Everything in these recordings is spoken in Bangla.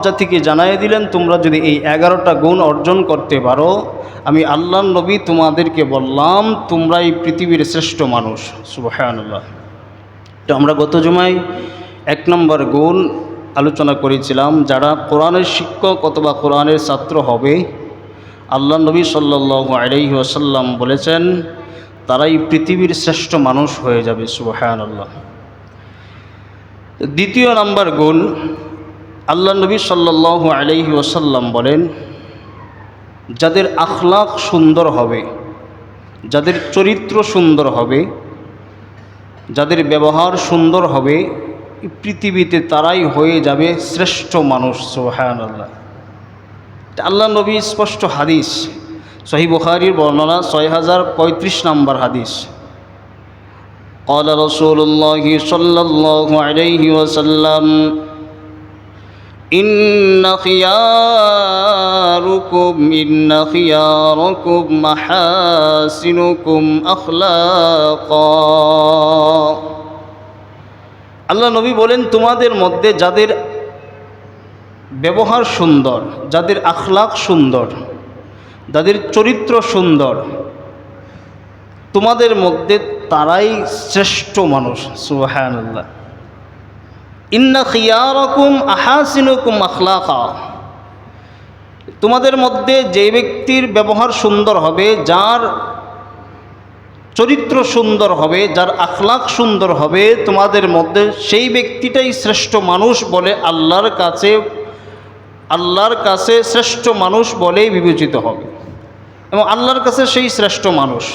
জাতিকে জানাই দিলেন, তোমরা যদি এই 11টা গুণ অর্জন করতে পারো, আমি আল্লাহর নবী তোমাদেরকে বললাম তোমরা এই পৃথিবীর শ্রেষ্ঠ মানুষ। সুবহানাল্লাহ। তো আমরা গত জুমায় 1 নম্বর গুণ আলোচনা করেছিলাম, যারা কোরআনের শিক্ষক অথবা কোরআনের ছাত্র হবে, আল্লাহর নবী সাল্লাল্লাহু আলাইহি ওয়াসাল্লাম বলেছেন তারাই পৃথিবীর শ্রেষ্ঠ মানুষ হয়ে যাবে। সুবহানাল্লাহ। দ্বিতীয় নম্বর গুণ, আল্লাহ নবী সাল্লাল্লাহু আলাইহি ওয়াসাল্লাম বলেন, যাদের আখলাক সুন্দর হবে, যাদের চরিত্র সুন্দর হবে, যাদের ব্যবহার সুন্দর হবে, পৃথিবীতে তারাই হয়ে যাবে শ্রেষ্ঠ মানুষ। সুবহানাল্লাহ। আল্লাহ নবী স্পষ্ট হাদিস, সহিহ বুখারীর বর্ণনা 6035 নম্বর হাদিস। قال رسول الله صلى الله عليه وسلم إن خياركم محاسنكم أخلاقا। আল্লাহ নবী বলেন, তোমাদের মধ্যে যাদের ব্যবহার সুন্দর, যাদের আখলাক সুন্দর, যাদের চরিত্র সুন্দর, তোমাদের মধ্যে তারাই শ্রেষ্ঠ মানুষ। সুবহানাল্লাহ। ইন্না খিয়ারাকুম আহাসিনুকুম আখলাকা। তোমাদের মধ্যে যে ব্যক্তির ব্যবহার সুন্দর হবে, যার চরিত্র সুন্দর হবে, যার আখলাক সুন্দর হবে, তোমাদের মধ্যে সেই ব্যক্তিটাই শ্রেষ্ঠ মানুষ বলে আল্লাহর কাছে শ্রেষ্ঠ মানুষ বলেই বিবেচিত হবে এবং আল্লাহর কাছে সেই শ্রেষ্ঠ মানুষ।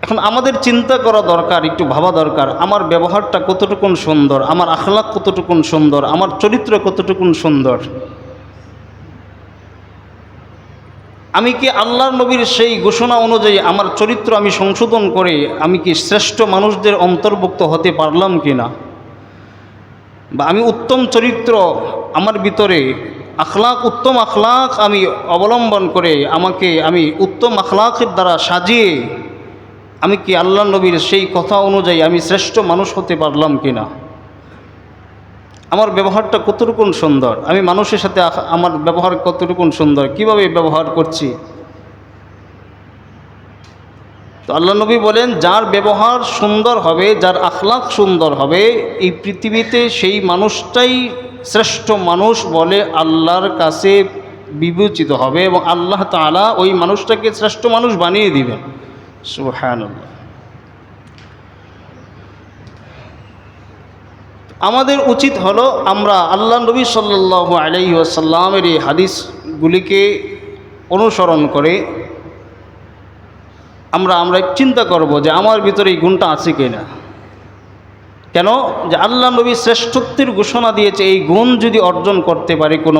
এখন আমাদের চিন্তা করা দরকার, একটু ভাবা দরকার, আমার ব্যবহারটা কতটুকুন সুন্দর, আমার আখলাক কতটুকুন সুন্দর, আমার চরিত্র কতটুকুন সুন্দর। আমি কি আল্লাহর নবীর সেই ঘোষণা অনুযায়ী আমার চরিত্র আমি সংশোধন করে আমি কি শ্রেষ্ঠ মানুষদের অন্তর্ভুক্ত হতে পারলাম কি না? বা আমি উত্তম চরিত্র আমার ভিতরে উত্তম আখলাক আমি অবলম্বন করে আমি উত্তম আখলাকের দ্বারা সাজিয়ে আমি কি আল্লাহ নবীর সেই কথা অনুযায়ী আমি শ্রেষ্ঠ মানুষ হতে পারলাম কি না? আমার ব্যবহারটা কতটুকুন সুন্দর, আমি মানুষের সাথে আমার ব্যবহার কতটুকুন সুন্দর, কিভাবে ব্যবহার করছি। তো আল্লাহ নবী বলেন, যার ব্যবহার সুন্দর হবে, যার আখলাক সুন্দর হবে, এই পৃথিবীতে সেই মানুষটাই শ্রেষ্ঠ মানুষ বলে আল্লাহর কাছে বিবেচিত হবে এবং আল্লাহ তাআলা ওই মানুষটাকে শ্রেষ্ঠ মানুষ বানিয়ে দিবেন। সুবহানাল্লাহ। আমাদের উচিত হলো আমরা আল্লাহ নবী সাল্লাল্লাহু আলাইহি ওয়াসাল্লামের এই হাদিসগুলিকে অনুসরণ করে আমরা চিন্তা করব যে আমার ভিতরে এই গুণটা আছে কিনা। কেন? যে আল্লাহ নবী শ্রেষ্ঠত্বের ঘোষণা দিয়েছে, এই গুণ যদি অর্জন করতে পারে কোনো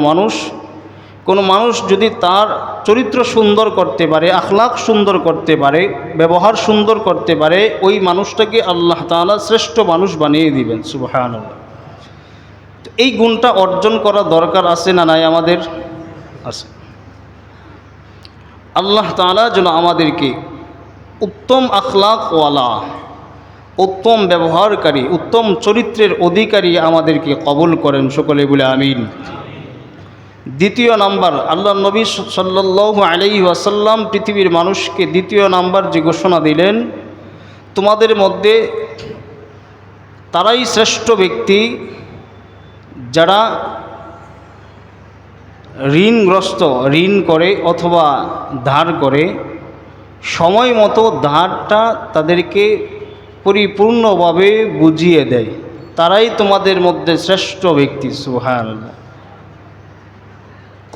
মানুষ যদি তার চরিত্র সুন্দর করতে পারে, আখলাক সুন্দর করতে পারে, ব্যবহার সুন্দর করতে পারে, ওই মানুষটাকে আল্লাহ তাআলা শ্রেষ্ঠ মানুষ বানিয়ে দিবেন। সুবহানাল্লাহ। এই গুণটা অর্জন করা দরকার আছে না নাই? আমাদের আছে। আল্লাহ তাআলা যেন আমাদেরকে উত্তম আখলাকওয়ালা, উত্তম ব্যবহারকারী, উত্তম চরিত্রের অধিকারী আমাদেরকে কবুল করেন। সকলে বলে আমিন। দ্বিতীয় নাম্বার, আল্লাহ নবী সাল্লাল্লাহু আলাইহি ওয়াসাল্লাম পৃথিবীর মানুষকে দ্বিতীয় নাম্বার যে ঘোষণা দিলেন, তোমাদের মধ্যে তারাই শ্রেষ্ঠ ব্যক্তি যারা ঋণ করে অথবা ধার করে, সময় মতো ধারটা তাদেরকে পরিপূর্ণভাবে বুঝিয়ে দেয়, তারাই তোমাদের মধ্যে শ্রেষ্ঠ ব্যক্তি। সুবহানাল্লাহ।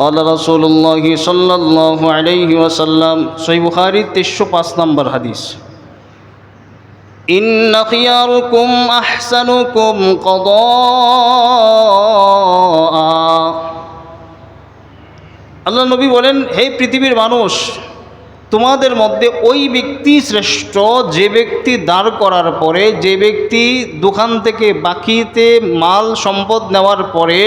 قال رسول الله صلى الله عليه وسلم, সহিহ বুখারী 305 নম্বর হাদিস, إن خياركم أحسنكم قضاء। আল্লাহ নবী বলেন, হে পৃথিবীর মানুষ, তোমাদের মধ্যে ওই ব্যক্তি শ্রেষ্ঠ যে ব্যক্তি দাঁড় করার পরে, যে ব্যক্তি দোকান থেকে বাকিতে মাল সম্পদ নেওয়ার পরে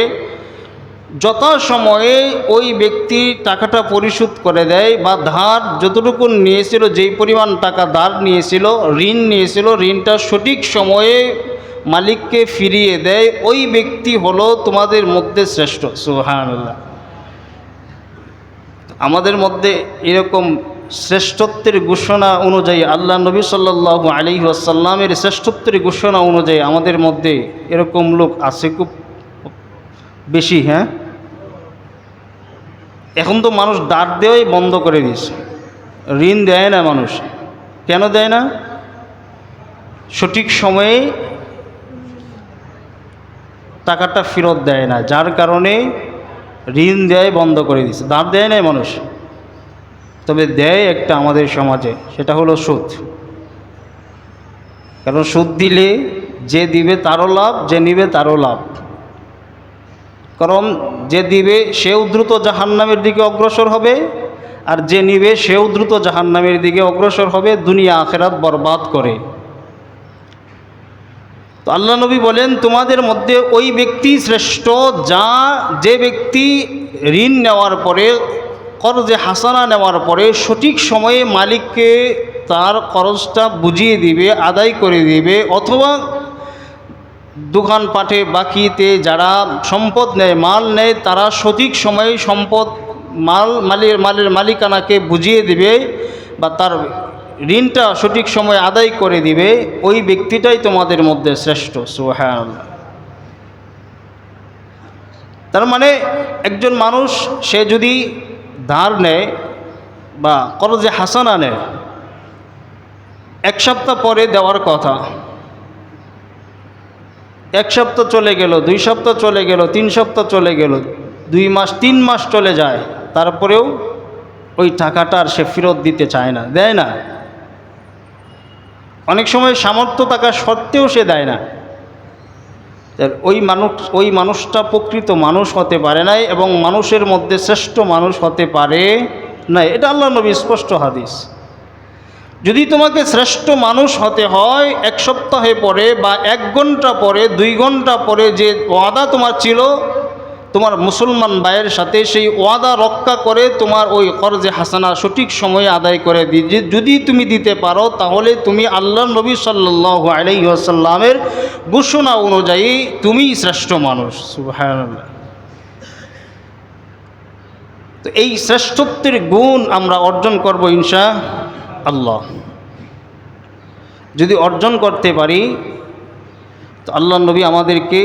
যথাসময়ে ওই ব্যক্তি টাকাটা পরিশোধ করে দেয়, বা ধার যতটুকু নিয়েছিল, যেই পরিমাণ টাকা ধার নিয়েছিল, ঋণ নিয়েছিল, ঋণটা সঠিক সময়ে মালিককে ফিরিয়ে দেয়, ওই ব্যক্তি হলো তোমাদের মধ্যে শ্রেষ্ঠ। সুবহানাল্লাহ। আমাদের মধ্যে এরকম শ্রেষ্ঠত্বের ঘোষণা অনুযায়ী, আল্লাহ নবী সাল্লাল্লাহু আলাইহি ওয়াসাল্লামের শ্রেষ্ঠত্বের ঘোষণা অনুযায়ী আমাদের মধ্যে এরকম লোক আছে খুব বেশি। হ্যাঁ, এখন তো মানুষ দাঁড় দেওয়াই বন্ধ করে দিয়েছে, ঋণ দেয় না মানুষ। কেন দেয় না? সঠিক সময়ে টাকাটা ফেরত দেয় না, যার কারণে ঋণ দেয় বন্ধ করে দিয়েছে। দাঁড় দেয় না মানুষ, তবে দেয় একটা আমাদের সমাজে, সেটা হলো সুদ। কারণ সুদ দিলে যে দিবে তারও লাভ, যে নিবে তারও লাভ। কারণ যে দিবে সেও দ্রুত জাহান্নামের দিকে অগ্রসর হবে, আর যে নিবে সেও দ্রুত জাহান্নামের দিকে অগ্রসর হবে, দুনিয়া আখেরাত বরবাদ করে। তো আল্লাহ নবী বলেন, তোমাদের মধ্যে ওই ব্যক্তি শ্রেষ্ঠ যে ব্যক্তি ঋণ নেওয়ার পরে, কর্জে হাসানা নেওয়ার পরে সঠিক সময়ে মালিককে তার খরচটা বুঝিয়ে দিবে, আদায় করে দিবে, অথবা দোকানপাটে বাকিতে যারা সম্পদ নেয়, মাল নেয়, তারা সঠিক সময়ে সম্পদ মালের মালিকানাকে বুঝিয়ে দিবে বা তার ঋণটা সঠিক সময়ে আদায় করে দিবে, ওই ব্যক্তিটাই তোমাদের মধ্যে শ্রেষ্ঠ। সুবহানাল্লাহ। তার মানে একজন মানুষ সে যদি ধার নেয় বা কর্জে হাসানা নেয়, এক সপ্তাহ পরে দেওয়ার কথা, এক সপ্তাহ চলে গেল, 2 সপ্তাহ চলে গেল, 3 সপ্তাহ চলে গেল, 2 মাস 3 মাস চলে যায়, তারপরেও ওই টাকাটা আর সে ফেরত দিতে চায় না, দেয় না। অনেক সময় সামর্থ্য থাকা সত্ত্বেও সে দেয় না। ওই মানুষটা প্রকৃত মানুষ হতে পারে নাই, এবং মানুষের মধ্যে শ্রেষ্ঠ মানুষ হতে পারে নাই। এটা আল্লাহ নবী স্পষ্ট হাদিস। যদি তোমাকে শ্রেষ্ঠ মানুষ হতে হয়, 1 সপ্তাহে পরে বা 1 ঘন্টা পরে, 2 ঘন্টা পরে যে ওয়াদা তোমার ছিল তোমার মুসলমান ভাইয়ের সাথে, সেই ওয়াদা রক্ষা করে তোমার ওই কর্জে হাসানা সঠিক সময়ে আদায় করে যদি তুমি দিতে পারো, তাহলে তুমি আল্লাহ নবী সাল্লাল্লাহু আলাইহি ওয়াসাল্লামের ঘোষণা অনুযায়ী তুমিই শ্রেষ্ঠ মানুষ। সুবহানাল্লাহ। তো এই শ্রেষ্ঠত্বের গুণ আমরা অর্জন করব ইনশাআল্লাহ। যদি অর্জন করতে পারি, তো আল্লাহ নবী আমাদেরকে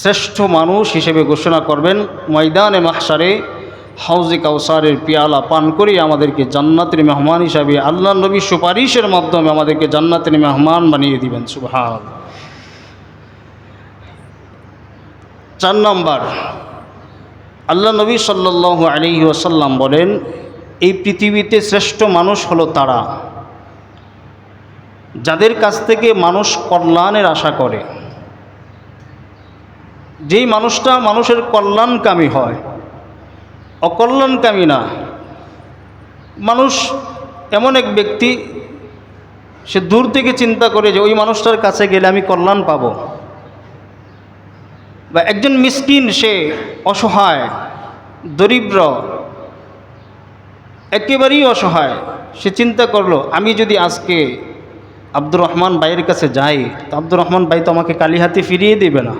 শ্রেষ্ঠ মানুষ হিসেবে ঘোষণা করবেন। ময়দানে মাহশারে হাউজে কাউসারের পিয়ালা পান করে আমাদেরকে জান্নাতের মেহমান হিসাবে আল্লাহ নবী সুপারিশের মাধ্যমে আমাদেরকে জান্নাতের মেহমান বানিয়ে দিবেন। সুবহানাল্লাহ। 4 নম্বর, আল্লাহ নবী সাল্লাল্লাহু আলাইহি ওয়াসাল্লাম বলেন, এই পৃথিবীতে শ্রেষ্ঠ মানুষ হলো তারা যাদের কাছ থেকে মানুষ কল্যাণের আশা করে। যেই মানুষটা মানুষের কল্যাণকামী হয়, অকল্যাণকামী না। মানুষ এমন এক ব্যক্তি, সে দূর থেকে চিন্তা করে যে ওই মানুষটার কাছে গেলে আমি কল্যাণ পাব। বা একজন মিসকিন, সে অসহায়, দরিদ্র, একেবারেই অসহায়, সে চিন্তা করলো আমি যদি আজকে আব্দুর রহমান ভাইয়ের কাছে যাই, তো আব্দুর রহমান ভাই তো আমাকে কালি হাতে ফিরিয়ে দেবে না।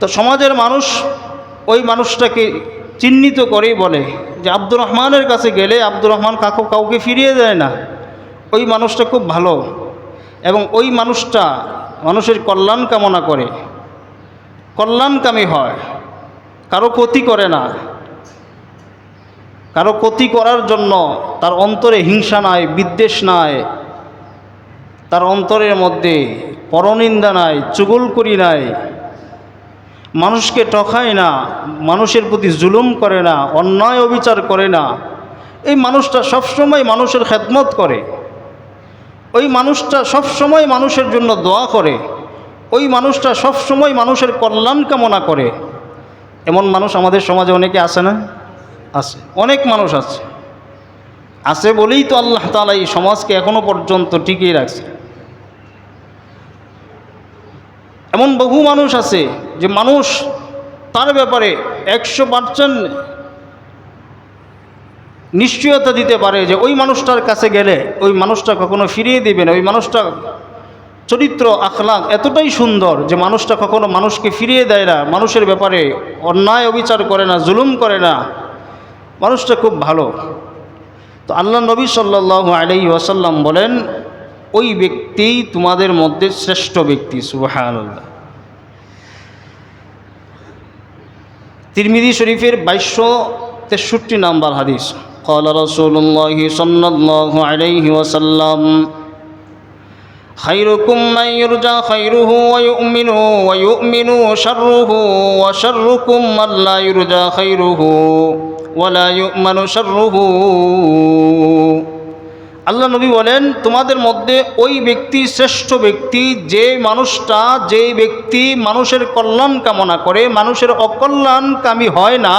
তো সমাজের মানুষ ওই মানুষটাকে চিহ্নিত করেই বলে যে আব্দুর রহমানের কাছে গেলে আব্দুর রহমান কাউকে ফিরিয়ে দেয় না, ওই মানুষটা খুব ভালো, এবং ওই মানুষটা মানুষের কল্যাণ কামনা করে, কল্যাণকামী হয়, কারো ক্ষতি করে না। কারো ক্ষতি করার জন্য তার অন্তরে হিংসা নাই, বিদ্বেষ নাই, তার অন্তরের মধ্যে পরনিন্দা নাই, চুগলখড়ি নাই, মানুষকে ঠকায় না, মানুষের প্রতি জুলুম করে না, অন্যায় অবিচার করে না। এই মানুষটা সবসময় মানুষের খেদমত করে, ওই মানুষটা সবসময় মানুষের জন্য দোয়া করে, ওই মানুষটা সবসময় মানুষের কল্যাণ কামনা করে। এমন মানুষ আমাদের সমাজে অনেকে আছে না? আছে, অনেক মানুষ আছে। আছে বলেই তো আল্লাহ তাআলা এই সমাজকে এখনো পর্যন্ত টিকিয়ে রাখছে। এমন বহু মানুষ আছে যে মানুষ তার ব্যাপারে 100% নিশ্চয়তা দিতে পারে যে ওই মানুষটার কাছে গেলে ওই মানুষটা কখনো ফিরিয়ে দিবে না, ওই মানুষটা চরিত্র আখলাক এতটাই সুন্দর যে মানুষটা কখনো মানুষকে ফিরিয়ে দেয় না, মানুষের ব্যাপারে অন্যায় অবিচার করে না, জুলুম করে না, মানুষটা খুব ভালো। তো আল্লাহ নবী সাল্লাল্লাহু আলাইহি ওয়াসাল্লাম বলেন ওই ব্যক্তি তোমাদের মধ্যে শ্রেষ্ঠ ব্যক্তি। সুবহানাল্লাহ। তিরমিজি শরীফের 2263 নম্বর হাদিস, قال رسول الله صلى الله عليه وسلم خيركم من يرجى خيره ويؤمن شره وشركم من لا يرجى خيره ولا يؤمن شره। আল্লাহ নবী বলেন তোমাদের মধ্যে ওই ব্যক্তি শ্রেষ্ঠ ব্যক্তি যে ব্যক্তি মানুষের কল্যাণ কামনা করে, মানুষের অকল্যাণকামী হয় না,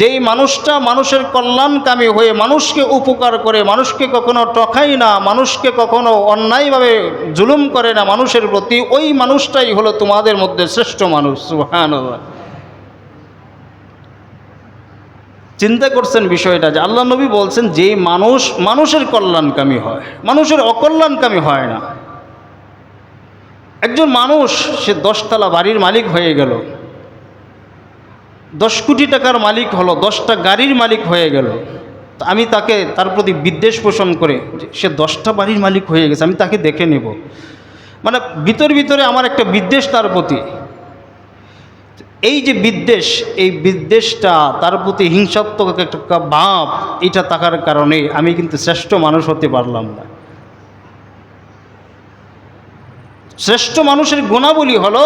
যেই মানুষটা মানুষের কল্যাণকামী হয়ে মানুষকে উপকার করে, মানুষকে কখনো ঠকায় না, মানুষকে কখনো অন্যায়ভাবে জুলুম করে না মানুষের প্রতি, ওই মানুষটাই হলো তোমাদের মধ্যে শ্রেষ্ঠ মানুষ। সুবহানাল্লাহ। চিন্তা করছেন বিষয়টা যে আল্লাহ নবী বলছেন যে মানুষ মানুষের কল্যাণকামী হয়, মানুষের অকল্যাণকামী হয় না। একজন মানুষ সে 10 তলা বাড়ির মালিক হয়ে গেল, 10 কোটি টাকার মালিক হলো, 10টা গাড়ির মালিক হয়ে গেল, আমি তার প্রতি বিদ্বেষ পোষণ করে যে সে 10টা বাড়ির মালিক হয়ে গেছে, আমি তাকে দেখে নেব, মানে ভিতরে আমার একটা বিদ্বেষ তার প্রতি। এই যে বিদ্বেষ, এই বিদ্বেষটা তার প্রতি হিংসাত্মক একটা ভাব, এটা থাকার কারণে আমি কিন্তু শ্রেষ্ঠ মানুষ হতে পারলাম না। শ্রেষ্ঠ মানুষের গুণাবলী হলো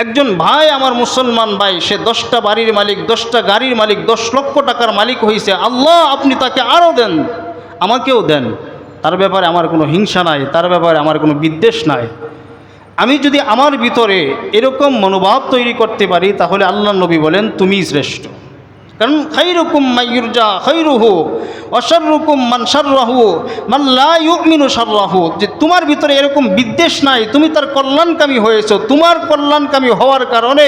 একজন ভাই, আমার মুসলমান ভাই, সে 10টা বাড়ির মালিক, 10টা গাড়ির মালিক, 10 লক্ষ টাকার মালিক হয়েছে, আল্লাহ আপনি তাকে আরও দেন, আমাকেও দেন, তার ব্যাপারে আমার কোনো হিংসা নাই, তার ব্যাপারে আমার কোনো বিদ্বেষ নাই। আমি যদি আমার ভিতরে এরকম মনোভাব তৈরি করতে পারি তাহলে আল্লাহ নবী বলেন তুমিই শ্রেষ্ঠ। কারণ খায়রুকুম মাইয়ুরজা খায়রুহু ওয়া শাররুকুম মান শাররাহু মান লা ইউমিনু শাররাহু, যে তোমার ভিতরে এরকম বিদ্বেষ নাই, তুমি তার কল্যাণকামী হয়েছো, তোমার কল্যাণকামী হওয়ার কারণে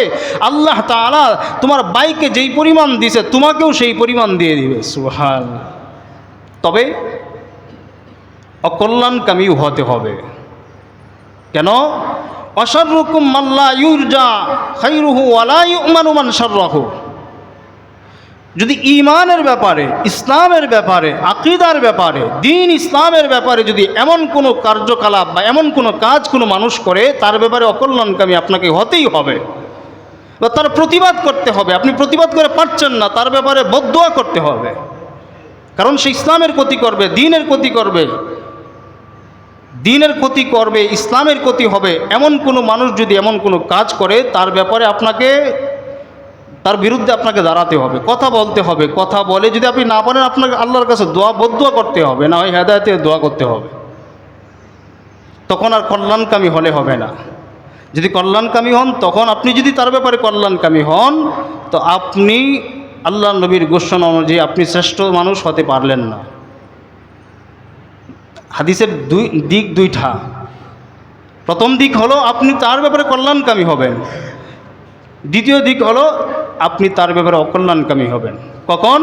আল্লাহ তাআলা তোমার ভাইকে যেই পরিমাণ দিয়েছে তোমাকেও সেই পরিমাণ দিয়ে দিবে। সুবহানাল্লাহ। তবে অকল্যাণকামী হতে হবে কেন? অশাররুকুম মান লা ইউরজা খায়রুহু ওয়া লা ইউমানু মান শাররাহু। যদি ঈমানের ব্যাপারে, ইসলামের ব্যাপারে, আকীদার ব্যাপারে, দ্বীন ইসলামের ব্যাপারে যদি এমন কোনো কার্যকলাপ বা এমন কোনো কাজ কোনো মানুষ করে তার ব্যাপারে অকল্যাণকামী আপনাকে হতেই হবে বা তার প্রতিবাদ করতে হবে। আপনি প্রতিবাদ করে পারছেন না, তার ব্যাপারে বদদুয়া করতে হবে, কারণ সে ইসলামের ক্ষতি করবে, দ্বীনের ক্ষতি করবে, দ্বীনের ক্ষতি করবে, ইসলামের ক্ষতি হবে। এমন কোনো মানুষ যদি এমন কোনো কাজ করে তার ব্যাপারে তার বিরুদ্ধে আপনাকে দাঁড়াতে হবে, কথা বলতে হবে। কথা বলে যদি আপনি না পারেন আপনাকে আল্লাহর কাছে বদদুয়া করতে হবে, না হয় হেদায়েতের দোয়া করতে হবে। তখন আর কল্যাণকামী হলে হবে না। যদি কল্যাণকামী হন, তখন আপনি যদি তার ব্যাপারে কল্যাণকামী হন তো আপনি আল্লাহ নবীর ঘোষণা অনুযায়ী আপনি শ্রেষ্ঠ মানুষ হতে পারলেন না। হাদিসের দিক দুইটা। প্রথম দিক হলো আপনি তার ব্যাপারে কল্যাণকামী হবেন, দ্বিতীয় দিক হলো আপনি তার ব্যাপারে অকল্যাণকামী হবেন। কখন?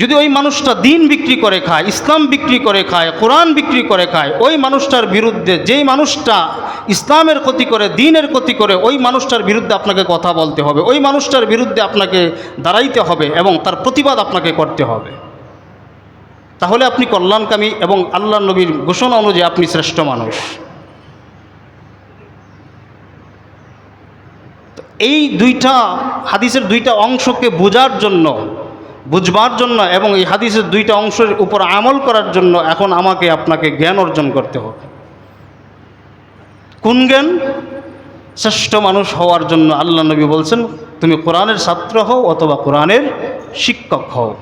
যদি ওই মানুষটা দ্বীন বিক্রি করে খায়, ইসলাম বিক্রি করে খায়, কোরআন বিক্রি করে খায়, ওই মানুষটার বিরুদ্ধে, যেই মানুষটা ইসলামের ক্ষতি করে, দ্বীনের ক্ষতি করে, ওই মানুষটার বিরুদ্ধে আপনাকে কথা বলতে হবে, ওই মানুষটার বিরুদ্ধে আপনাকে দাঁড়াইতে হবে এবং তার প্রতিবাদ আপনাকে করতে হবে। তাহলে আপনি কল্যাণকামী এবং আল্লাহ নবীর ঘোষণা অনুযায়ী আপনি শ্রেষ্ঠ মানুষ। এই দুইটা হাদিসের দুইটা অংশকে বুঝবার জন্য এবং এই হাদিসের দুইটা অংশের উপর আমল করার জন্য এখন আমাকে আপনাকে জ্ঞান অর্জন করতে হবে। কোন জ্ঞান? শ্রেষ্ঠ মানুষ হওয়ার জন্য আল্লাহ নবী বলছেন তুমি কোরআনের ছাত্র হও অথবা কোরআনের শিক্ষক হও।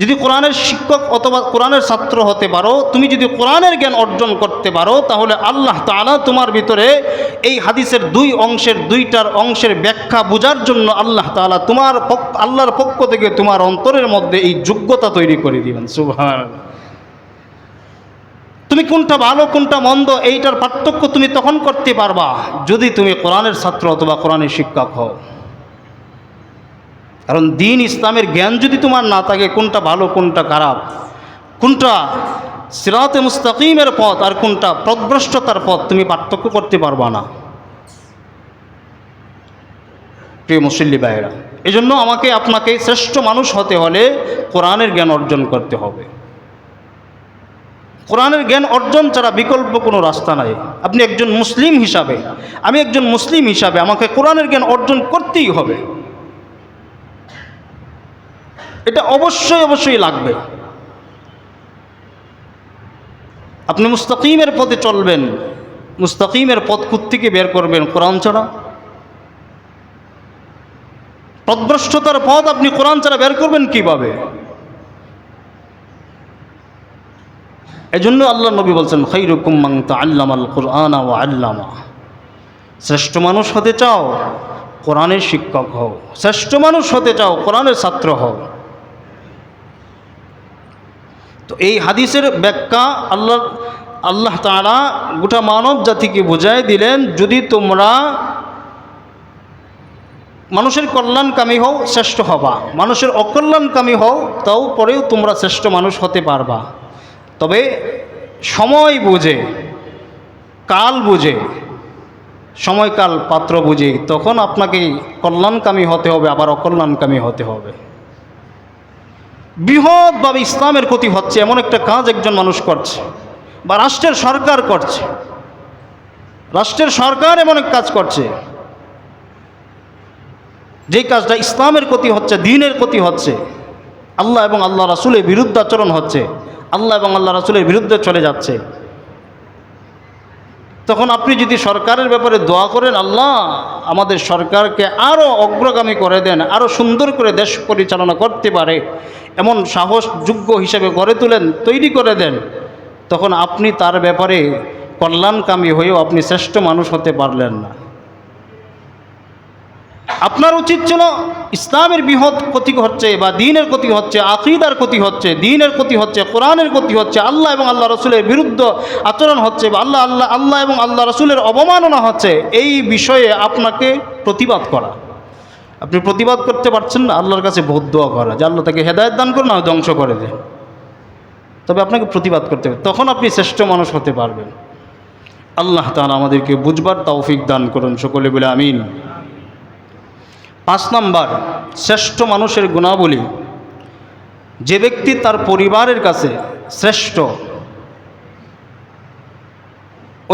যদি কোরআনের শিক্ষক অথবা কোরআনের ছাত্র হতে পারো, তুমি যদি কোরআনের জ্ঞান অর্জন করতে পারো, তাহলে আল্লাহ তাআলা তোমার ভিতরে এই হাদিসের দুইটার অংশের ব্যাখ্যা বোঝার জন্য আল্লাহ তাআলা আল্লাহর পক্ষ থেকে তোমার অন্তরের মধ্যে এই যোগ্যতা তৈরি করে দিবেন। সুবহানাল্লাহ। তুমি কোনটা ভালো কোনটা মন্দ এইটার পার্থক্য তুমি তখন করতে পারবা যদি তুমি কোরআনের ছাত্র অথবা কোরআনের শিক্ষক হও। কারণ দিন ইসলামের জ্ঞান যদি তোমার না থাকে, কোনটা ভালো কোনটা খারাপ, কোনটা সিরাতে মুস্তাকিমের পথ আর কোনটা পথভ্রষ্টতার পথ, তুমি পার্থক্য করতে পারবা না। প্রিয় মুসল্লি ভাইয়েরা, এই জন্য আমাকে আপনাকে শ্রেষ্ঠ মানুষ হতে হলে কোরআনের জ্ঞান অর্জন করতে হবে। কোরআনের জ্ঞান অর্জন ছাড়া বিকল্প কোনো রাস্তা নাই। আপনি একজন মুসলিম হিসাবে, আমি একজন মুসলিম হিসাবে আমাকে কোরআনের জ্ঞান অর্জন করতেই হবে। এটা অবশ্যই অবশ্যই লাগবে। আপনি মুস্তাকিমের পথে চলবেন, মুস্তাকিমের পথ থেকে বের করবেন কোরআন ছাড়া। পথভ্রষ্টতার পথ আপনি কোরআন ছাড়া বের করবেন কিভাবে? এজন্য আল্লাহ নবী বলছেন, খায়রুকুম মান তাআল্লামাল কুরআনা ওয়া আল্লামা। শ্রেষ্ঠ মানুষ হতে চাও, কোরআনের শিক্ষক হও। শ্রেষ্ঠ মানুষ হতে চাও, কোরআনের ছাত্র হও। তো এই হাদিসের ব্যাখ্যা আল্লাহ তাআলা গোটা মানব জাতিকে বুঝাই দিলেন, যদি তোমরা মানুষের কল্যাণকামী হও শ্রেষ্ঠ হবা, মানুষের অকল্যাণকামী হও তাও পরেও তোমরা শ্রেষ্ঠ মানুষ হতে পারবা। তবে সময় বুঝে, কাল বুঝে, সময়কাল পাত্র বুঝে তখন আপনাকে কল্যাণকামী হতে হবে, আবার অকল্যাণকামী হতে হবে। বৃহৎভাবে ইসলামের ক্ষতি হচ্ছে এমন একটা কাজ একজন মানুষ করছে, বা রাষ্ট্রের সরকার করছে। রাষ্ট্রের সরকার এমন এক কাজ করছে, যে কাজটা ইসলামের ক্ষতি হচ্ছে, দ্বীনের ক্ষতি হচ্ছে, আল্লাহ এবং আল্লাহ রাসূলের বিরুদ্ধাচরণ হচ্ছে, আল্লাহ এবং আল্লাহ রাসূলের বিরুদ্ধে চলে যাচ্ছে। তখন আপনি যদি সরকারের ব্যাপারে দোয়া করেন, আল্লাহ আমাদের সরকারকে আরও অগ্রগামী করে দেন, আরও সুন্দর করে দেশ পরিচালনা করতে পারে এমন সাহসযোগ্য হিসেবে গড়ে তোলেন, তৈরি করে দেন, তখন আপনি তার ব্যাপারে কল্যাণকামী হয়েও আপনি শ্রেষ্ঠ মানুষ হতে পারলেন না। আপনার উচিত ছিল ইসলামের বৃহৎ ক্ষতি হচ্ছে, বা দ্বীনের ক্ষতি হচ্ছে, আকীদার ক্ষতি হচ্ছে, দ্বীনের ক্ষতি হচ্ছে, কোরআনের ক্ষতি হচ্ছে, আল্লাহ এবং আল্লাহ রসুলের বিরুদ্ধে আচরণ হচ্ছে, বা আল্লাহ এবং আল্লাহ রসুলের অবমাননা হচ্ছে, এই বিষয়ে আপনাকে প্রতিবাদ করা। আপনি প্রতিবাদ করতে পারছেন না, আল্লাহর কাছে বহুত দোয়া করা যে আল্লাহ তাকে হেদায়েত দান করুন, না ধ্বংস করে দেন। তবে আপনাকে প্রতিবাদ করতে হবে, তখন আপনি শ্রেষ্ঠ মানুষ হতে পারবেন। আল্লাহ তাআলা আমাদেরকে বুঝবার তৌফিক দান করুন, সকলে বলে আমিন। 5 নাম্বার শ্রেষ্ঠ মানুষের গুণাবলী, যে ব্যক্তি তার পরিবারের কাছে শ্রেষ্ঠ,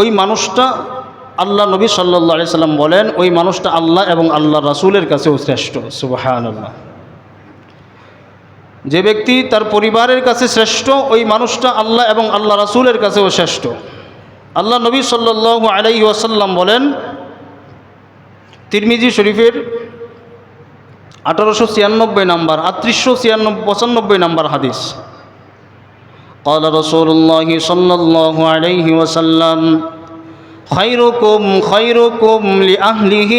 ওই মানুষটা আল্লাহ নবী সাল্লাল্লাহু আলাইহি সাল্লাম বলেন, ওই মানুষটা আল্লাহ এবং আল্লাহ রাসূলের কাছেও শ্রেষ্ঠ। সুবহানাল্লাহ। যে ব্যক্তি তার পরিবারের কাছে শ্রেষ্ঠ, ওই মানুষটা আল্লাহ এবং আল্লাহ রাসূলের কাছেও শ্রেষ্ঠ। আল্লাহ নবী সাল্লাল্লাহু আলাইহি ওয়াসাল্লাম বলেন, তিরমিজি শরীফের 1896 নাম্বার, 3895 নাম্বার হাদিস, قال رسول الله صلى الله عليه وسلم خيركم خيركم لأهله।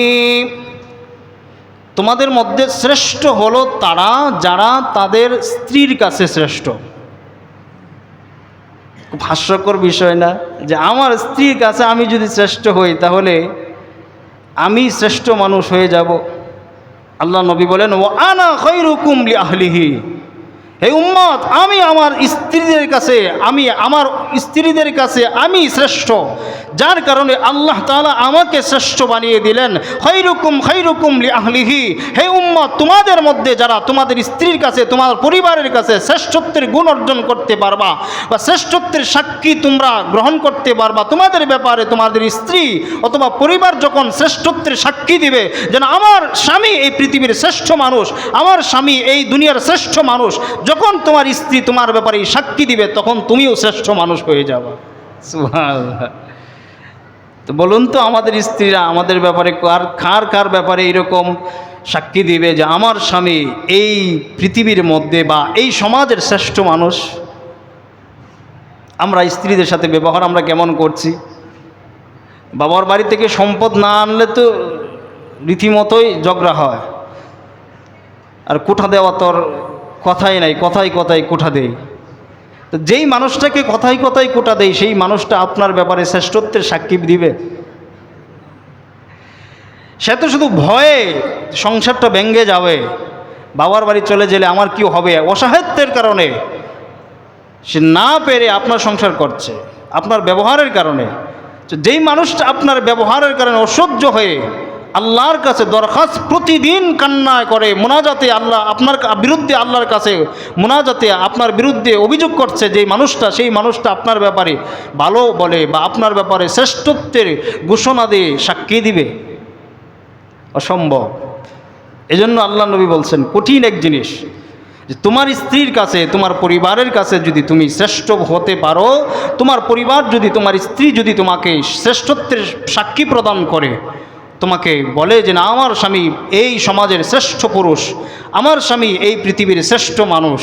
তোমাদের মধ্যে শ্রেষ্ঠ হলো তারা যারা তাদের স্ত্রীর কাছে শ্রেষ্ঠ। খুব হাস্যকর বিষয় না, যে আমার স্ত্রীর কাছে আমি যদি শ্রেষ্ঠ হই তাহলে আমি শ্রেষ্ঠ মানুষ হয়ে যাব। আল্লাহ নবী বলেন, ওয়া আনা খায়রুকুম লিআহলিহি। হে উম্মত, আমি আমার স্ত্রীদের কাছে আমি শ্রেষ্ঠ, যার কারণে আল্লাহ তাআলা আমাকে শ্রেষ্ঠ বানিয়ে দিলেন। খায়রুকুম খায়রুকুম লিআহলিহি। হে উম্মত, তোমাদের মধ্যে যারা তোমাদের স্ত্রীর কাছে, তোমার পরিবারের কাছে শ্রেষ্ঠত্বের গুণ অর্জন করতে পারবা, বা শ্রেষ্ঠত্বের সাক্ষী তোমরা গ্রহণ করতে পারবা, তোমাদের ব্যাপারে তোমাদের স্ত্রী অথবা পরিবার যখন শ্রেষ্ঠত্বের সাক্ষী দিবে, যেন আমার স্বামী এই পৃথিবীর শ্রেষ্ঠ মানুষ, আমার স্বামী এই দুনিয়ার শ্রেষ্ঠ মানুষ, যখন তোমার স্ত্রী তোমার ব্যাপারে সাক্ষী দিবে, তখন তুমিও শ্রেষ্ঠ মানুষ হয়ে যাবে। সুবহানাল্লাহ। তো বলুন তো, আমাদের স্ত্রীরা আমাদের ব্যাপারে কার ব্যাপারে এরকম সাক্ষী দিবে যে আমার স্বামী এই পৃথিবীর মধ্যে বা এই সমাজের শ্রেষ্ঠ মানুষ? আমরা স্ত্রীদের সাথে ব্যবহার আমরা কেমন করছি? বাবার বাড়ি থেকে সম্পদ না আনলে তো রীতিমতোই ঝগড়া হয়, আর কোঠা দেওয়া তোর কথাই নাই, কথায় কথায় কোঠা দেই। তো যেই মানুষটাকে কথায় কথায় কোঠা দেয়, সেই মানুষটা আপনার ব্যাপারে শ্রেষ্ঠত্বের সাক্ষী দিবে? সে তো শুধু ভয়ে সংসারটা ভেঙে যাবে, বাবার বাড়ি চলে গেলে আমার কি হবে, অসহায়ত্বের কারণে সে না পেরে আপনার সংসার করছে আপনার ব্যবহারের কারণে। তো যেই মানুষটা আপনার ব্যবহারের কারণে অসহ্য হয়ে আল্লাহর কাছে দরখাস্ত প্রতিদিন কান্নায় করে, মোনাজাতে আল্লাহ আপনার বিরুদ্ধে আল্লাহর কাছে মোনাজাতে আপনার বিরুদ্ধে অভিযোগ করছে, যেই মানুষটা সেই মানুষটা আপনার ব্যাপারে ভালো বলে বা আপনার ব্যাপারে শ্রেষ্ঠত্বের ঘোষণা দিয়ে সাক্ষী দিবে, অসম্ভব। এজন্য আল্লাহ নবী বলছেন কঠিন এক জিনিস যে তোমার স্ত্রীর কাছে তোমার পরিবারের কাছে যদি তুমি শ্রেষ্ঠ হতে পারো, তোমার পরিবার যদি তোমার স্ত্রী যদি তোমাকে শ্রেষ্ঠত্বের সাক্ষী প্রদান করে, তোমাকে বলে যে না আমার স্বামী এই সমাজের শ্রেষ্ঠ পুরুষ, আমার স্বামী এই পৃথিবীর শ্রেষ্ঠ মানুষ,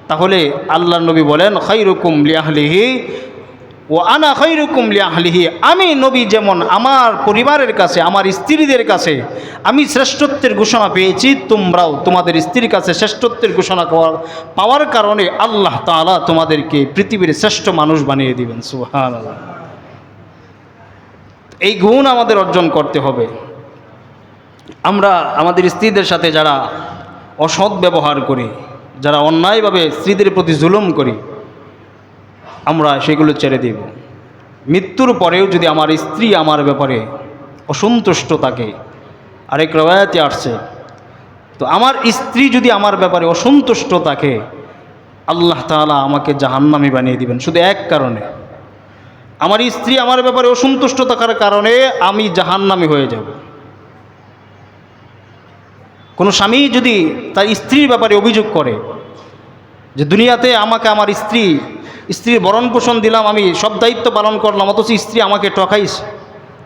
তাহলে আল্লাহ নবী বলেন খায়রুকুম লিআহলিহি ও আনা খায়রুকুম লিআহলিহি, আমি নবী যেমন আমার পরিবারের কাছে আমার স্ত্রীদের কাছে আমি শ্রেষ্ঠত্বের ঘোষণা পেয়েছি, তোমরাও তোমাদের স্ত্রীর কাছে শ্রেষ্ঠত্বের ঘোষণা পাওয়ার কারণে আল্লাহ তাআলা তোমাদেরকে পৃথিবীর শ্রেষ্ঠ মানুষ বানিয়ে দিবেন। সুবহানাল্লাহ। এই গুণ আমাদের অর্জন করতে হবে। আমরা আমাদের স্ত্রীদের সাথে যারা অসৎ ব্যবহার করি, যারা অন্যায়ভাবে স্ত্রীদের প্রতি জুলুম করি, আমরা সেগুলো ছেড়ে দেব। মৃত্যুর পরেও যদি আমার স্ত্রী আমার ব্যাপারে অসন্তুষ্ট থাকে, আরেক রওয়ায়াতে আসছে, তো আমার স্ত্রী যদি আমার ব্যাপারে অসন্তুষ্ট থাকে আল্লাহ তাআলা আমাকে জাহান্নামী বানিয়ে দিবেন, শুধু এক কারণে, আমার স্ত্রী আমার ব্যাপারে অসন্তুষ্ট থাকার কারণে আমি জাহান্নামী হয়ে যাব। কোনো স্বামী যদি তার স্ত্রীর ব্যাপারে অভিযোগ করে যে দুনিয়াতে আমাকে আমার স্ত্রীর ভরণ পোষণ দিলাম, আমি সব দায়িত্ব পালন করলাম, অথচ স্ত্রী আমাকে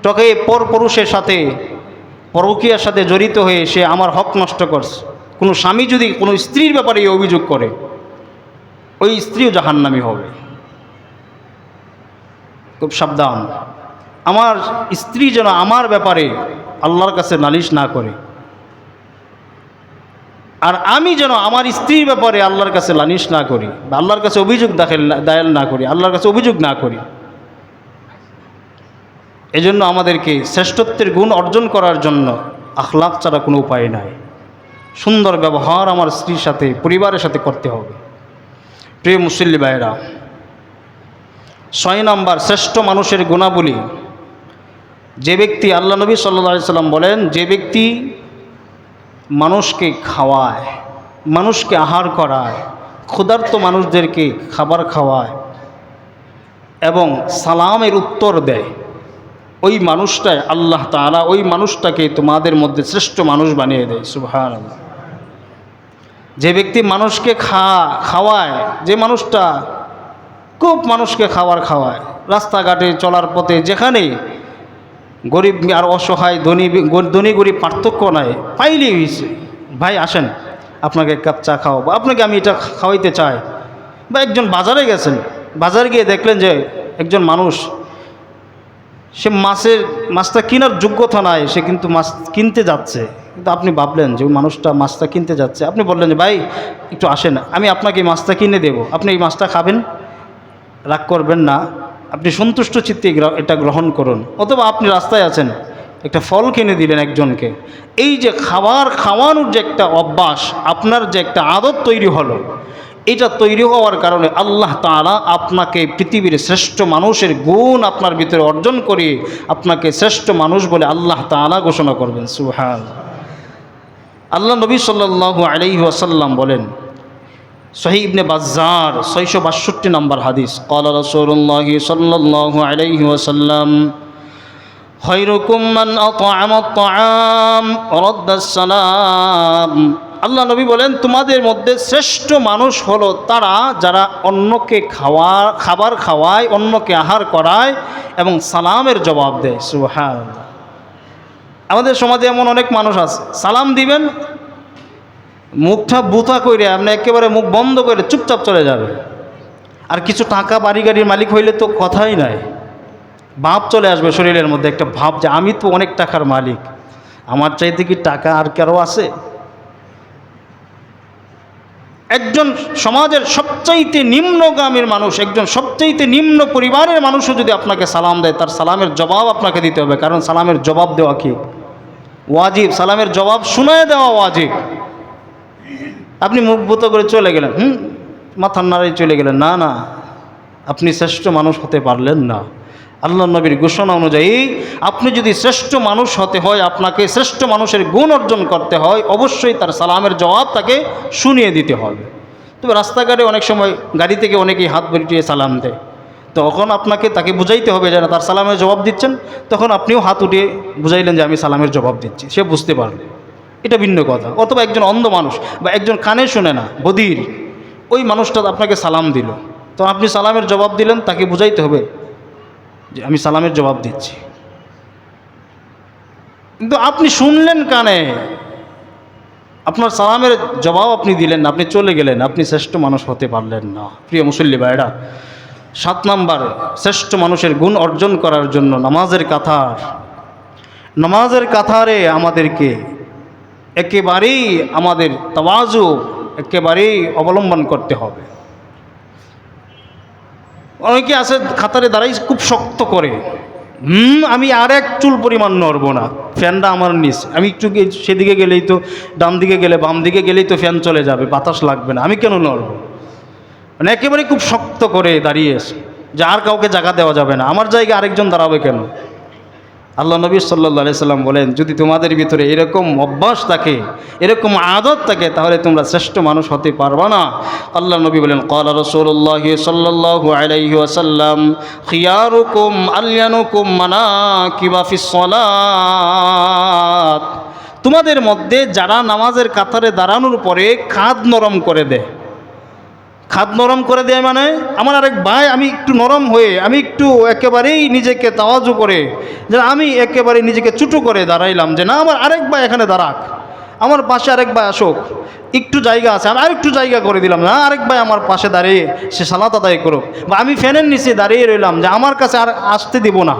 ঠকাই পর পুরুষের সাথে পরকীয়ার সাথে জড়িত হয়ে সে আমার হক নষ্ট করছে, কোনো স্বামী যদি কোনো স্ত্রীর ব্যাপারে এই অভিযোগ করে, ওই স্ত্রীও জাহান্নামী হবে। খুব সাবধান, আমার স্ত্রী যেন আমার ব্যাপারে আল্লাহর কাছে নালিশ না করে, আর আমি যেন আমার স্ত্রীর ব্যাপারে আল্লাহর কাছে নালিশ না করি বা আল্লাহর কাছে অভিযোগ দায়ের না করি, আল্লাহর কাছে অভিযোগ না করি। এজন্য আমাদেরকে শ্রেষ্ঠত্বের গুণ অর্জন করার জন্য আখলাক ছাড়া কোনো উপায় নাই। সুন্দর ব্যবহার আমার স্ত্রীর সাথে পরিবারের সাথে করতে হবে। প্রিয় মুসল্লি ভাইরা, 6 নম্বর শ্রেষ্ঠ মানুষের গুণাবলী, যে ব্যক্তি আল্লাহ নবী সাল্লাল্লাহু আলাইহি সাল্লাম বলেন, যে ব্যক্তি মানুষকে খাওয়ায়, মানুষকে আহার করায়, ক্ষুধার্ত মানুষদেরকে খাবার খাওয়ায় এবং সালামের উত্তর দেয়, ওই মানুষটাই আল্লাহ তাআলা ওই মানুষটাকে তোমাদের মধ্যে শ্রেষ্ঠ মানুষ বানিয়ে দেয়। সুবহানাল্লাহ। যে ব্যক্তি মানুষকে খাওয়ায়, যে মানুষটা খুব মানুষকে খাওয়ায়, রাস্তাঘাটে চলার পথে যেখানে গরিব আর অসহায়, ধনী গরিব পার্থক্য নাই, পাইলেই হয়েছে, ভাই আসেন আপনাকে এক কাপ চা খাও, বা আপনাকে আমি এটা খাওয়াইতে চাই। বা একজন বাজারে গেছেন, বাজারে গিয়ে দেখলেন যে একজন মানুষ সে মাছটা কেনার যোগ্যতা নাই, সে কিন্তু মাছ কিনতে যাচ্ছে, কিন্তু আপনি ভাবলেন যে ওই মানুষটা মাছটা কিনতে যাচ্ছে, আপনি বললেন যে ভাই একটু আসেন, আমি আপনাকে এই মাছটা কিনে দেব, আপনি এই মাছটা খাবেন, রাগ করবেন না, আপনি সন্তুষ্ট চিত্তে এটা গ্রহণ করুন। অথবা আপনি রাস্তায় আছেন, একটা ফল কিনে দিলেন একজনকে। এই যে খাওয়ানোর যে একটা অভ্যাস, আপনার যে একটা আদত তৈরি হলো, এটা তৈরি হওয়ার কারণে আল্লাহ তাআলা আপনাকে পৃথিবীর শ্রেষ্ঠ মানুষের গুণ আপনার ভিতরে অর্জন করে আপনাকে শ্রেষ্ঠ মানুষ বলে আল্লাহ তাআলা ঘোষণা করবেন। সুবহানাল্লাহ। আল্লাহ নবী সাল্লাল্লাহু আলাইহি ওয়াসাল্লাম বলেন, সহিহ ইবনে বাজ্জার 662 নম্বর হাদিস, ক্বালা রাসূলুল্লাহি সাল্লাল্লাহু আলাইহি ওয়াসাল্লাম, খায়রুকুম মান আত'আমা আত-তা'আম ওয়া রাদ্দা আস-সালাম। আল্লাহ নবী বলেন, তোমাদের মধ্যে শ্রেষ্ঠ মানুষ হলো তারা যারা অন্যকে খাবার খাওয়ায়, অন্যকে আহার করায় এবং সালামের জবাব দেয়। সুবহানাল্লাহ। আমাদের সমাজে এমন অনেক মানুষ আছে, সালাম দিবেন, মুখটা বুথা করে আপনি একেবারে মুখ বন্ধ করে চুপচাপ চলে যাবে। আর কিছু টাকা বাড়ি গাড়ির মালিক হইলে তো কথাই নাই, ভাব চলে আসবে শরীরের মধ্যে, একটা ভাব যে আমি তো অনেক টাকার মালিক, আমার চাইতে কি টাকা আর কারো আছে। একজন সমাজের সবচাইতে নিম্নগামীর মানুষ, একজন সবচাইতে নিম্ন পরিবারের মানুষও যদি আপনাকে সালাম দেয়, তার সালামের জবাব আপনাকে দিতে হবে, কারণ সালামের জবাব দেওয়া কি ওয়াজিব, সালামের জবাব শুনায় দেওয়া ওয়াজিব। আপনি মুখ ভূত করে চলে গেলেন, মাথার নাড়াই চলে গেলেন, না না, আপনি শ্রেষ্ঠ মানুষ হতে পারলেন না। আল্লাহ নবীর ঘোষণা অনুযায়ী আপনি যদি শ্রেষ্ঠ মানুষ হতে হয়, আপনাকে শ্রেষ্ঠ মানুষের গুণ অর্জন করতে হয়, অবশ্যই তার সালামের জবাব তাকে শুনিয়ে দিতে হবে। তবে রাস্তাঘাটে অনেক সময় গাড়ি থেকে অনেকেই হাত বেরিয়ে সালাম দেয়, তখন আপনাকে তাকে বুঝাইতে হবে যে না, তার সালামের জবাব দিচ্ছেন, তখন আপনিও হাত উঠিয়ে বুঝাইলেন যে আমি সালামের জবাব দিচ্ছি, সে বুঝতে পারবে, এটা ভিন্ন কথা। অথবা একজন অন্ধ মানুষ বা একজন কানে শুনে না, বধির, ওই মানুষটা আপনাকে সালাম দিল, তো আপনি সালামের জবাব দিলেন, তাকে বুঝাইতে হবে যে আমি সালামের জবাব দিচ্ছি। কিন্তু আপনি শুনলেন কানে, আপনার সালামের জবাব আপনি দিলেন না, আপনি চলে গেলেন, আপনি শ্রেষ্ঠ মানুষ হতে পারলেন না। প্রিয় মুসল্লি ভাইরা, 7 নাম্বার শ্রেষ্ঠ মানুষের গুণ অর্জন করার জন্য নামাজের কাতারে আমাদেরকে একেবারেই আমাদের তাওয়াজু একেবারেই অবলম্বন করতে হবে। অনেকে আছে কাতারে দাঁড়াই খুব শক্ত করে, আমি আর এক চুল পরিমাণ নড়ব না, ফ্যানটা আমার নিচ, আমি একটু সেদিকে গেলেই তো, ডান দিকে গেলে বাম দিকে গেলেই তো ফ্যান চলে যাবে, বাতাস লাগবে না, আমি কেন নড়ব? মানে একেবারে খুব শক্ত করে দাঁড়িয়েছে যে আর কাউকে জায়গা দেওয়া যাবে না, আমার জায়গায় আরেকজন দাঁড়াবে কেন? আল্লাহ নবী সাল্লাল্লাহু আলাইহি সাল্লাম বলেন, যদি তোমাদের ভিতরে এরকম অভ্যাস থাকে, এরকম আদত থাকে, তাহলে তোমরা শ্রেষ্ঠ মানুষ হতে পারবে না। আল্লাহ নবী বলেন, ক্বালা রাসূলুল্লাহ সাল্লাল্লাহু আলাইহি ওয়াসাল্লাম, খিয়ারুকুম আলয়ানুকুম মানাকিবা ফিস সালাত। তোমাদের মধ্যে যারা নামাজের কাতারে দাঁড়ানোর পরে কাঁধ নরম করে দেয়, খাদ নরম করে দেয় মানে আমার আরেক ভাই, আমি একটু নরম হয়ে, আমি একটু একেবারেই নিজেকে তাওয়াজু করে, যে আমি একেবারে নিজেকে চুটু করে দাঁড়াইলাম যে না, আমার আরেক ভাই এখানে দাঁড়াক, আমার পাশে আরেক ভাই আসুক, একটু জায়গা আছে, আমি আরেকটু জায়গা করে দিলাম, না আরেক ভাই আমার পাশে দাঁড়িয়ে সে সালাত আদায় করুক। বা আমি ফ্যানের নিচে দাঁড়িয়ে রইলাম যে আমার কাছে আর আসতে দিব না,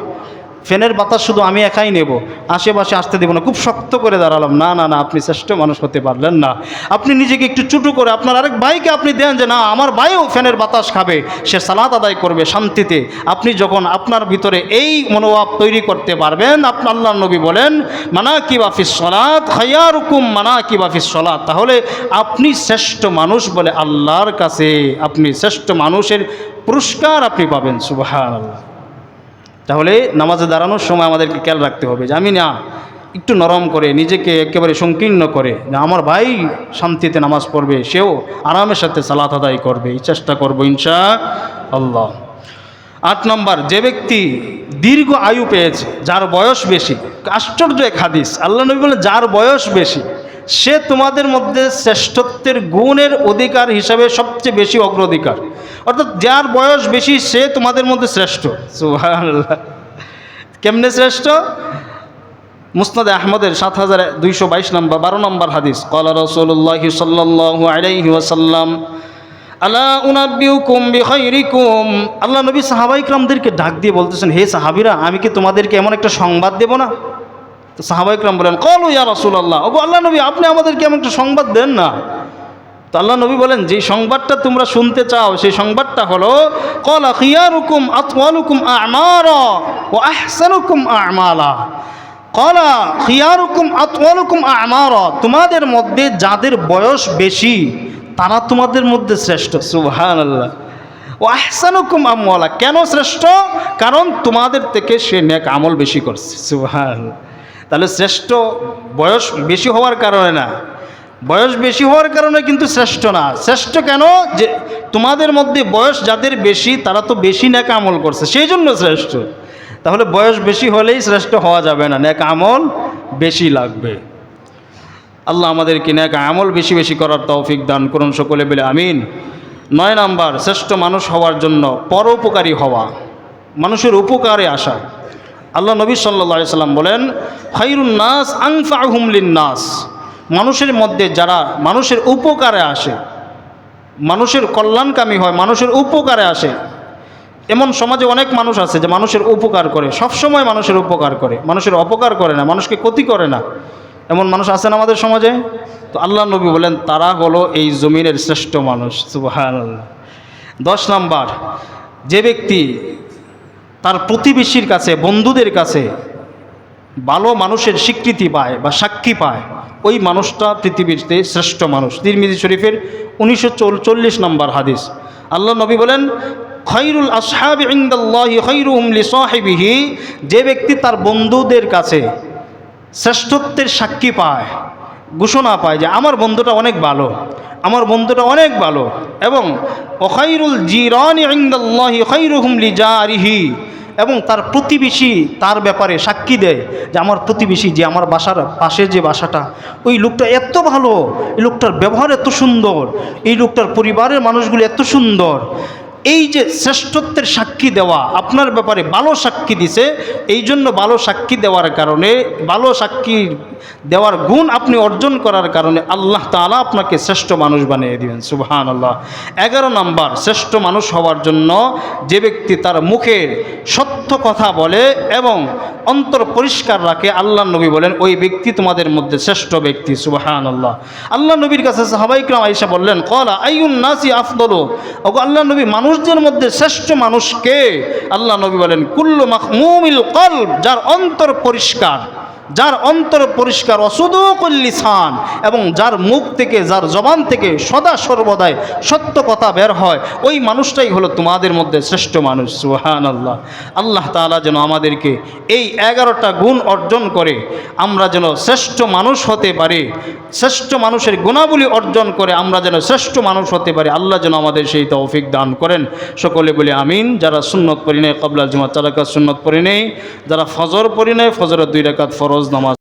ফ্যানের বাতাস শুধু আমি একাই নেব, আশেপাশে আসতে দেব না, খুব শক্ত করে দাঁড়ালাম, না না না, আপনি শ্রেষ্ঠ মানুষ হতে পারলেন না। আপনি নিজেকে একটু চুটু করে আপনার আরেক ভাইকে আপনি দেন যে না, আমার ভাইও ফ্যানের বাতাস খাবে, সে সালাত আদায় করবে শান্তিতে। আপনি যখন আপনার ভিতরে এই মনোভাব তৈরি করতে পারবেন, আপনার আল্লাহ নবী বলেন, মানাকিবা ফিস সালাত খায়রুকুম মানাকিবা ফিস সালাত, তাহলে আপনি শ্রেষ্ঠ মানুষ বলে আল্লাহর কাছে আপনি শ্রেষ্ঠ মানুষের পুরস্কার আপনি পাবেন। সুবহানাল্লাহ। তাহলে নামাজে দাঁড়ানোর সময় আমাদেরকে খেয়াল রাখতে হবে যে আমি না একটু নরম করে, নিজেকে একেবারে সংকীর্ণ করে, যে আমার ভাই শান্তিতে নামাজ পড়বে, সেও আরামের সাথে সালাত আদায় করবে, এই চেষ্টা করবো ইনশাআল্লাহ। 8 নম্বর, যে ব্যক্তি দীর্ঘ আয়ু পেয়েছে, যার বয়স বেশি, আশ্চর্য এক হাদিস, আল্লাহ নবী বলেন যার বয়স বেশি সে তোমাদের মধ্যে শ্রেষ্ঠত্বের গুণের অধিকার হিসাবে সবচেয়ে বেশি অগ্রাধিকার, অর্থাৎ যার বয়স বেশি সে তোমাদের মধ্যে শ্রেষ্ঠ। সুবহানাল্লাহ। কেমনে শ্রেষ্ঠ? মুসনাদে আহমদের 7222 নম্বর 12 নম্বর হাদিস, ক্বালা রাসূলুল্লাহ সাল্লাল্লাহু আলাইহি ওয়াসাল্লাম, আলা উনাব্বিউকুম বিখাইরিকুম। আল্লাহ নবী সাহাবায়ে কিরামদেরকে ডাক দিয়ে বলতেছেন, হে সাহাবীরা, আমি কি তোমাদেরকে এমন একটা সংবাদ দেব না? তো সাহাবায়ে কিরাম বলেন, ক্বালু ইয়া রাসূলুল্লাহ, ওগো আল্লাহ নবী, আপনি আমাদেরকে এমন একটা সংবাদ দেন না। তো আল্লাহ নবী বলেন, যে সংবাদটা তোমরা শুনতে চাও সেই সংবাদটা হলো, ক্বালা খিয়ারুকুম আতওয়ালুকুম আমারা ওয়া আহসানুকুম আমালা। ক্বালা খিয়ারুকুম আতওয়ালুকুম আমারা, তোমাদের মধ্যে যাদের বয়স বেশি তারা তোমাদের মধ্যে শ্রেষ্ঠ। সুবহানাল্লাহ। ওয়া আহসানুকুম আমালা, কেন শ্রেষ্ঠ? কারণ তোমাদের থেকে সে নেক আমল বেশি করছে। সুবহানাল্লাহ। তাহলে শ্রেষ্ঠ বয়স বেশি হওয়ার কারণে না, বয়স বেশি হওয়ার কারণে কিন্তু শ্রেষ্ঠ না। শ্রেষ্ঠ কেন? যে তোমাদের মধ্যে বয়স যাদের বেশি তারা তো বেশি নেক আমল করছে, সেই জন্য শ্রেষ্ঠ। তাহলে বয়স বেশি হলেই শ্রেষ্ঠ হওয়া যাবে না, নেক আমল বেশি লাগবে। আল্লাহ আমাদেরকে নেক আমল বেশি বেশি করার তৌফিক দান করুন, সকলে বলে আমিন। 9 নম্বর, শ্রেষ্ঠ মানুষ হওয়ার জন্য পরোপকারী হওয়া, মানুষের উপকারে আসা। আল্লাহ নবী সাল্লাল্লাহু আলাইহি সাল্লাম বলেন, খায়রুন নাস আনফাউহুম লিন-নাস, মানুষের মধ্যে যারা মানুষের উপকারে আসে, মানুষের কল্যাণকামী হয়, মানুষের উপকারে আসে, এমন সমাজে অনেক মানুষ আছে যে মানুষের উপকার করে, সবসময় মানুষের উপকার করে, মানুষের অপকার করে না, মানুষকে ক্ষতি করে না, এমন মানুষ আছেন আমাদের সমাজে। তো আল্লাহ নবী বলেন তারা হলো এই জমিনের শ্রেষ্ঠ মানুষ। সুবহানাল্লাহ। 10 নম্বর, যে ব্যক্তি তার প্রতিবেশীর কাছে, বন্ধুদের কাছে ভালো মানুষের স্বীকৃতি পায় বা সাক্ষী পায়, ওই মানুষটা পৃথিবীতে শ্রেষ্ঠ মানুষ। তিরমিজি শরীফের 1944 নম্বর হাদিস। আল্লাহ নবী বলেন, খৈরুল আসহাবি ইনদাল্লাহি খৈরুহুম লিসাহিবিহি, যে ব্যক্তি তার বন্ধুদের কাছে শ্রেষ্ঠত্বের সাক্ষী পায়, ঘোষণা পায় যে আমার বন্ধুটা অনেক ভালো, আমার বন্ধুটা অনেক ভালো, এবং ওখাইরুল জিরানি ইনদাল্লাহি খৈরুহুম লিজারিহি, এবং তার প্রতিবেশী তার ব্যাপারে সাক্ষী দেয় যে আমার প্রতিবেশী, যে আমার বাসার পাশে যে বাসাটা, ওই লোকটা এত ভালো, এই লোকটার ব্যবহার এত সুন্দর, এই লোকটার পরিবারের মানুষগুলো এত সুন্দর। এই যে শ্রেষ্ঠত্বের সাক্ষী দেওয়া, আপনার ব্যাপারে ভালো সাক্ষী দিছে, এই জন্য ভালো সাক্ষী দেওয়ার কারণে, ভালো সাক্ষী দেওয়ার গুণ আপনি অর্জন করার কারণে আল্লাহ তাআলা আপনাকে শ্রেষ্ঠ মানুষ বানিয়ে দিবেন। সুবহানাল্লাহ। 11 নম্বর, শ্রেষ্ঠ মানুষ হওয়ার জন্য যে ব্যক্তি তার মুখের সত্য কথা বলে এবং অন্তর পরিষ্কার রাখে, আল্লাহ নবী বলেন ওই ব্যক্তি তোমাদের মধ্যে শ্রেষ্ঠ ব্যক্তি। সুবহানাল্লাহ। আল্লাহ নবীর কাছে সাহাবায়ে কিরাম আয়েশা বললেন, ক্বালা আইয়ুন নাসি আফদলু, ওগো আল্লাহ নবী, মানুষদের মধ্যে শ্রেষ্ঠ মানুষ কে? আল্লাহ নবী বলেন, কুল্লু মাখমুমিল কলব, যার অন্তর পরিষ্কার, যার অন্তর পরিষ্কার, অসুদুকুল লিসান, এবং যার মুখ থেকে, যার জবান থেকে সদা সর্বদাই সত্য কথা বের হয়, ওই মানুষটাই হলো তোমাদের মধ্যে শ্রেষ্ঠ মানুষ। সুবহানাল্লাহ। আল্লাহ তাআলা যেন আমাদেরকে এই 11টা গুণ অর্জন করে আমরা যেন শ্রেষ্ঠ মানুষ হতে পারি, শ্রেষ্ঠ মানুষের গুণাবলী অর্জন করে আমরা যেন শ্রেষ্ঠ মানুষ হতে পারি। আল্লাহ যেন আমাদের সেই তৌফিক দান করেন। সকলে বলি আমিন। যারা সুন্নত পড়ি নেই, ক্বাবলা জুমা 4 রাকাত সুন্নত পড়ি নেই, যারা ফজর পড়ি নেই, ফজরের 2 রাকাত ফরজ নামাজ